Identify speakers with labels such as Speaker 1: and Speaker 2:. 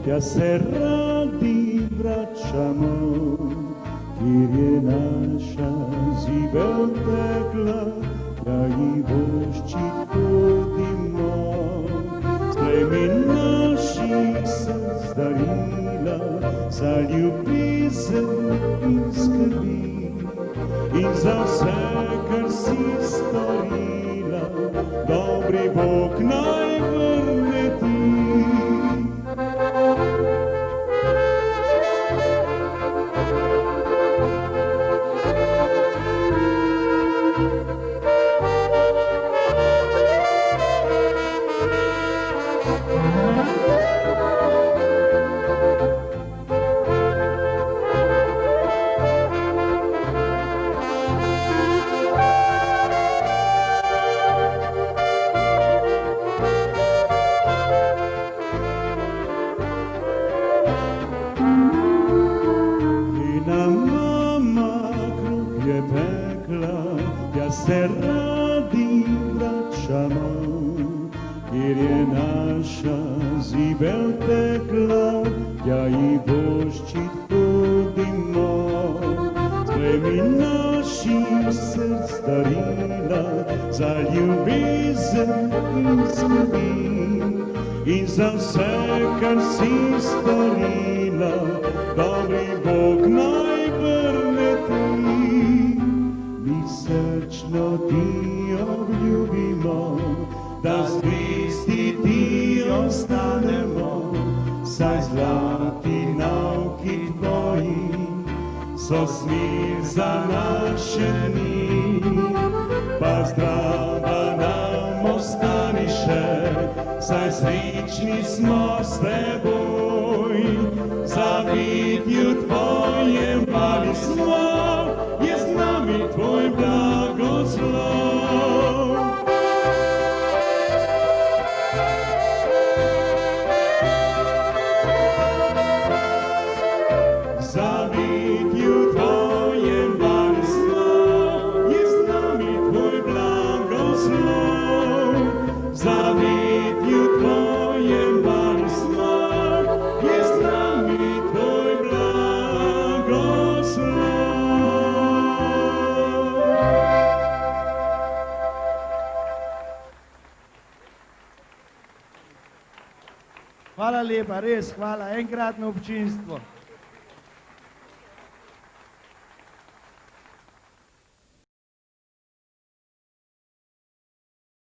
Speaker 1: tja se radi vraćamo, kjer je naša zibel tekla, tja i voščit hodimo. Spremi naših src darila, za ljubezen in skrbi, in za vse, kar si storila, dobri Bog naj vrne ti. Tja se radi vraćamo, kjer je naša zibel tekla, tja i voščit hodimo. Spremi naših src darila, za ljubezen in skrbi, in za vse, kar si storila, dobri Bog naj vrne ti. Mi srčno ti obljubimo, da zvesti ti ostanemo, saj zlati nauki tvoji so smir za naše dni. Pa zdrava nam ostani še, saj srečni smo s teboj. Za vidju tvojem pali smo, je z nami tvoj blagoslov. Za vidju tvojem pali smo, je z nami tvoj blagoslov. Za vidju tvojem pali smo, je z nami tvoj blagoslov.
Speaker 2: Hvala lepa, res hvala, enkratno občinstvo.